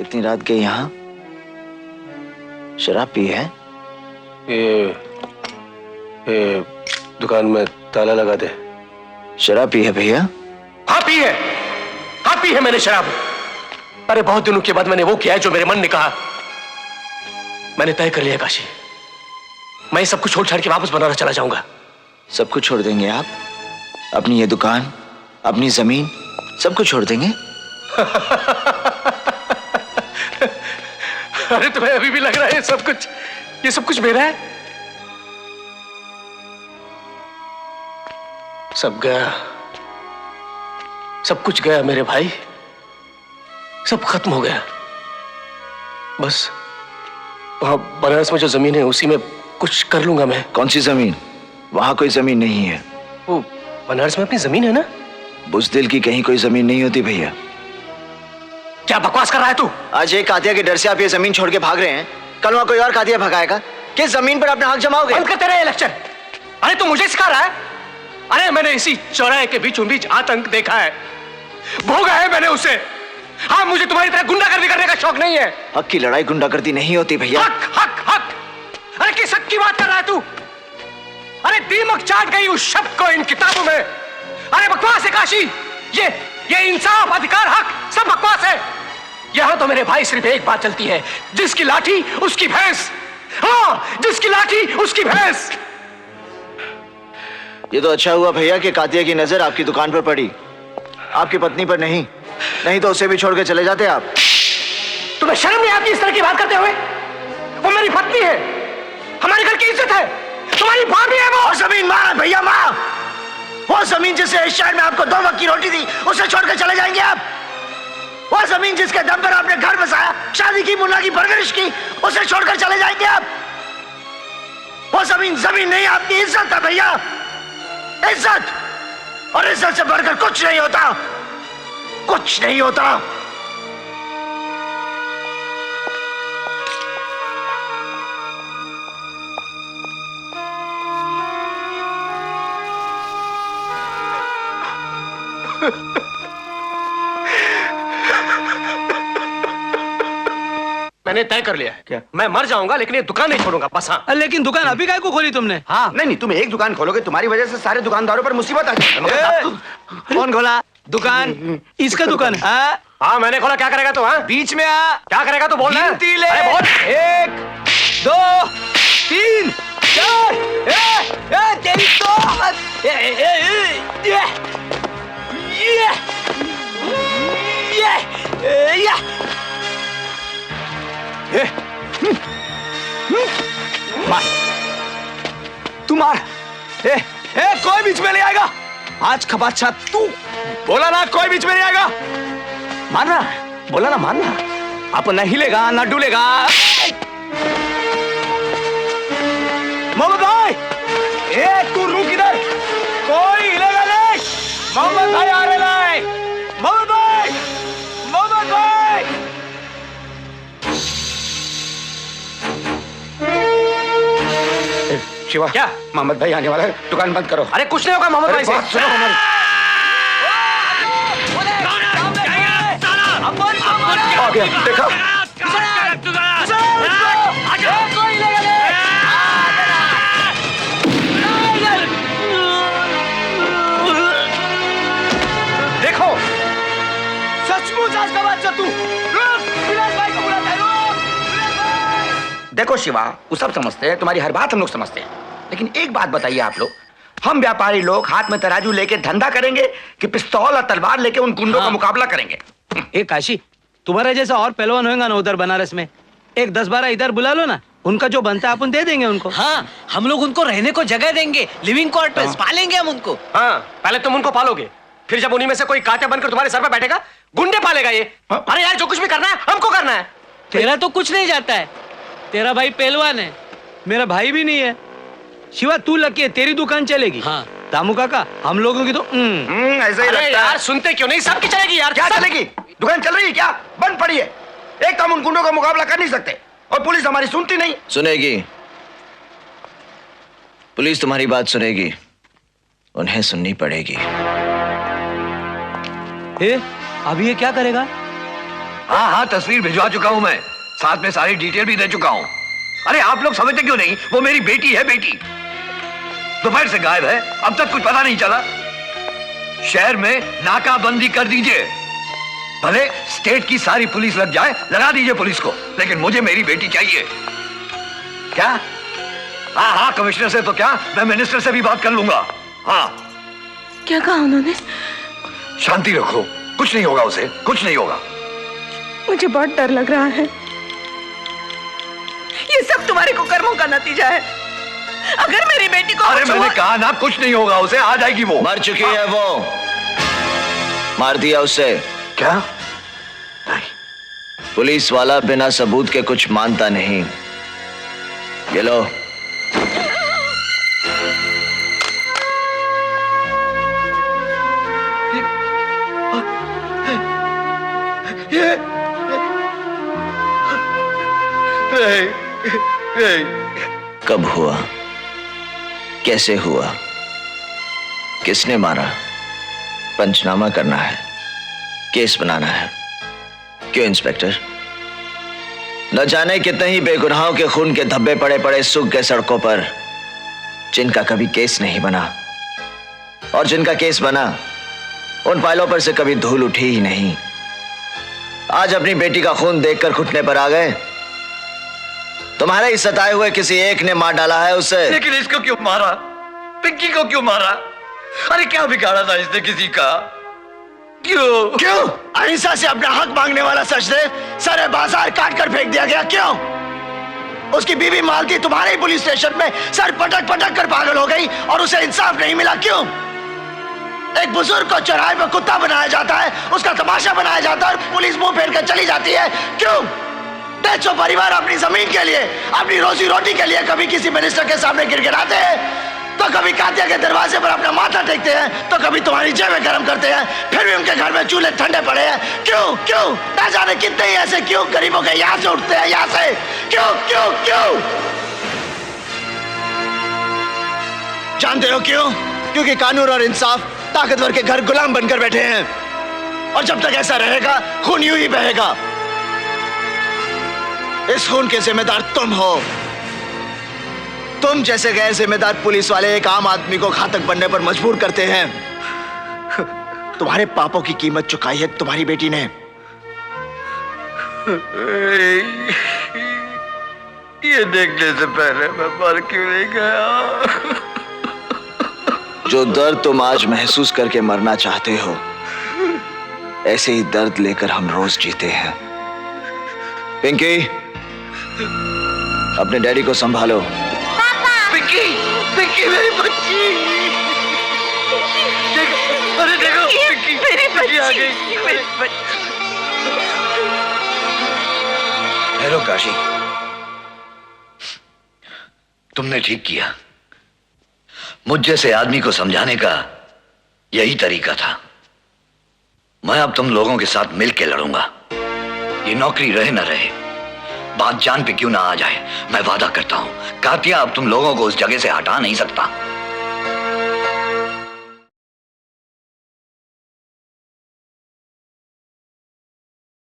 इतनी रात के यहाँ शराब पी है? ये दुकान में ताला लगा दे। शराब पी है भैया? हाँ पी है, हाँ पी है मैंने शराब। अरे बहुत दिनों के बाद मैंने वो किया है जो मेरे मन ने कहा। मैंने तय कर लिया काशी, मैं सब कुछ छोड़ छाड़ के वापस बनारस चला जाऊंगा। सब कुछ छोड़ देंगे आप? अपनी ये दुकान, अपनी जमीन, सब कुछ छोड़ देंगे? अरे तुम्हें अभी भी लग रहा है ये सब कुछ मेरा है? सब गया, सब कुछ गया मेरे भाई, सब खत्म हो गया। बस वहां बनारस में जो जमीन है उसी में कुछ कर लूंगा मैं। कौन सी जमीन? वहां कोई जमीन नहीं है। वो बनारस में अपनी जमीन है ना? बुज़दिल की कहीं कोई जमीन नहीं होती भैया। क्या बकवास कर रहा है तू? आज एक कातिया के डर से आप ये जमीन छोड़ के भाग रहे हैं, कल वहां कोई और कातिया भगाएगा। किस जमीन पर अपना हक जमाओगे? बंद करते रहे लेक्चर। अरे तू मुझे सिखा रहा है? अरे मैंने इसी चौराहे के बीचों बीच आतंक देखा है, भोगा है मैंने उसे। हाँ, मुझे तुम्हारी तरह गुंडागर्दी करने का शौक नहीं है। हक की लड़ाई गुंडागर्दी नहीं होती भैया। हक हक हक, अरे किस हक की बात कर रहा है तू? अरे दीमक चाट गई उस शब्द को इन किताबों में। अरे बकवास है काशी, ये इंसाफ, अधिकार, हक सब बकवास है। यहां तो मेरे भाई सिर्फ एक बात चलती है, जिसकी लाठी उसकी भैंस। हाँ, जिसकी लाठी उसकी भैंस। ये तो अच्छा हुआ भैया कि कातिया की नजर आपकी दुकान पर पड़ी, आपकी पत्नी पर नहीं तो उसे भी छोड़ के चले जाते आप। तुम्हें शर्म नहीं आती इस तरह की बात करते हुए? वो मेरी पत्नी है, हमारे घर की इज्जत है, तुम्हारी भाभी है वो। और जमीन मां भैया, मां। वो जमीन जिसे इस शहर में आपको 2 वक्त की रोटी दी, उसे छोड़कर चले जाएंगे आप? वो जमीन जिसके दम पर आपने घर बसाया, शादी की, मुन्ना की परवरिश की, उसे छोड़कर चले जाएंगे आप? वो जमीन नहीं, आपकी इज्जत है भैया, इज्जत। और इज्जत से बढ़कर कुछ नहीं होता, कुछ नहीं होता। मैंने तय कर लिया है, क्या मैं मर जाऊंगा लेकिन ये दुकान नहीं छोड़ूंगा, बस। हाँ, लेकिन दुकान अभी काय को खोली तुमने? हाँ, नहीं, तुम एक दुकान खोलोगे, तुम्हारी वजह से सारे दुकानदारों पर मुसीबत आ जाएगी। कौन खोला दुकान? इसका दुकान है? हाँ मैंने खोला। क्या करेगा तू? हाँ, बीच में आ। क्या करेगा तू? बोल ना। गिनती ले। अरे बोल। 1 2 3 4 तेरी मार, तू मार। कोई बीच में नहीं आएगा आज का बादशाह। तू बोला ना कोई बीच में नहीं आएगा, मारना बोला ना, मारना। आप न हिलेगा न डुलेगा। मोहम्मद भाई, तू रुक इधर, कोई हिलेगा नहीं। मोहम्मद भाई आ रहे हैं। मोहम्मद भाई, मोहम्मद भाई। शिवा, क्या? मोहम्मद भाई आने वाला है, दुकान बंद करो। अरे कुछ नहीं होगा मोहम्मद भाई से। बात सुनो हमारी। आ गया, देखा? देखो, सचमुच आज का बादशाह तू। विलास भाई को बुलाता है। देखो शिवा, वो सब समझते हैं, तुम्हारी हर बात हम लोग समझते हैं, लेकिन एक बात बताइए आप लोग, हम व्यापारी लोग हाथ में तराजू लेके धंधा करेंगे कि पिस्तौल और तलवार लेके उन गुंडों का मुकाबला करेंगे? एक काशी, तुम्हारा जैसा और पहलवान होगा ना उधर बनारस में, एक 10-12 इधर बुला लो ना, उनका जो बनता है अपन दे देंगे उनको। हाँ, हम लोग उनको रहने को जगह देंगे, लिविंग क्वार्टर्स पालेंगे हम उनको। हाँ, पहले तुम उनको पालोगे, फिर जब उन्हीं में से कोई कांटे बनकर तुम्हारे सर पर बैठेगा, गुंडे पालेगा ये। अरे यार, जो कुछ भी करना है हमको करना है। तेरा तो कुछ नहीं जाता है, तेरा भाई पहलवान है, मेरा भाई भी नहीं है। शिवा तू लकी है, तेरी दुकान चलेगी। हाँ। दामू काका, हम लोगों की तो ऐसा ही अरे लगता यार, है। सुनते क्यों नहीं? सबकी चलेगी यार। क्या चलेगी? दुकान चल रही है क्या? बंद पड़ी है। एक तो हम उन गुंडों का मुकाबला कर नहीं सकते और पुलिस हमारी सुनती नहीं। सुनेगी, पुलिस तुम्हारी बात सुनेगी, उन्हें सुननी पड़ेगी। अभी ये क्या करेगा? हाँ हाँ, तस्वीर भिजवा चुका हूं मैं, साथ में सारी डिटेल भी दे चुका हूं। अरे आप लोग समझते क्यों नहीं? वो मेरी बेटी है, बेटी दोपहर से गायब है, अब तक कुछ पता नहीं चला। शहर में नाकाबंदी कर दीजिए, भले स्टेट की सारी पुलिस लग जाए, लगा दीजिए पुलिस को, लेकिन मुझे मेरी बेटी चाहिए। क्या? हाँ हाँ, कमिश्नर से तो क्या, मैं मिनिस्टर से भी बात कर लूंगा। हाँ। क्या कहा उन्होंने? शांति रखो, कुछ नहीं होगा उसे, कुछ नहीं होगा। मुझे बहुत डर लग रहा है। ये सब तुम्हारे कुकर्मों का नतीजा है। अगर मेरी बेटी को अरे मैंने कहा ना, कुछ नहीं होगा उसे, आ जाएगी वो। मर चुकी है वो, मार दिया उसे। क्या? पुलिस वाला बिना सबूत के कुछ मानता नहीं। ये लो। कब हुआ, कैसे हुआ, किसने मारा, पंचनामा करना है, केस बनाना है। क्यों इंस्पेक्टर? न जाने कितने ही बेगुनाहों के खून के धब्बे पड़े पड़े सूख गए सड़कों पर, जिनका कभी केस नहीं बना, और जिनका केस बना उन फाइलों पर से कभी धूल उठी ही नहीं। आज अपनी बेटी का खून देखकर घुटने पर आ गए। तुम्हारे ही सताए हुए किसी एक ने मार डाला है उसे। लेकिन इसको क्यों मारा? पिंकी को क्यों मारा? अरे क्या बिगाड़ा था इसने किसी का? क्यों? क्यों? अहिंसा से अपना हक मांगने वाला सजदे सारे बाजार काट कर फेंक दिया गया। क्यों? उसकी बीवी मालती तुम्हारे ही पुलिस स्टेशन में सर पटक पटक कर पागल हो गई और उसे इंसाफ नहीं मिला। क्यों? एक बुजुर्ग को चौराहे पर कुत्ता बनाया जाता है, उसका तमाशा बनाया जाता है और पुलिस मुंह फेर कर चली जाती है। क्यों? बेचो परिवार अपनी जमीन के लिए, अपनी रोजी रोटी के लिए कभी किसी मिनिस्टर के सामने गिड़गिड़ाते हैं, तो कभी कातिया के दरवाजे पर अपना माथा टेकते हैं, तो कभी तुम्हारी जेबें गर्म करते हैं, फिर भी उनके घर में चूल्हे ठंडे पड़े हैं। क्यों? क्यों? ना जाने कितने ही ऐसे क्यों गरीबों के यहां से उठते हैं, यहां से। क्यों? क्यों? क्यों? जानते हो क्यों? क्योंकि कानून और इंसाफ ताकतवर के घर गुलाम बनकर बैठे हैं, और जब तक ऐसा रहेगा खून यूं ही बहेगा। इस खून के जिम्मेदार तुम हो। तुम जैसे गैर जिम्मेदार पुलिस वाले एक आम आदमी को घातक बनने पर मजबूर करते हैं। तुम्हारे पापों की कीमत चुकाई है तुम्हारी बेटी ने। ये देखने से पहले मैं मर क्यों नहीं गया? जो दर्द तुम आज महसूस करके मरना चाहते हो, ऐसे ही दर्द लेकर हम रोज जीते हैं। पिंकी, अपने डैडी को संभालो। पिंकी, पिंकी मेरी बच्ची। देखो, अरे देखो, पिंकी, मेरी पिंकी आ गई। हेलो काशी, तुमने ठीक किया। मुझ जैसे आदमी को समझाने का यही तरीका था। मैं अब तुम लोगों के साथ मिलकर लड़ूंगा। ये नौकरी रहे ना रहे, बात जान पे क्यों ना आ जाए, मैं वादा करता हूं कातिया अब तुम लोगों को उस जगह से हटा नहीं सकता।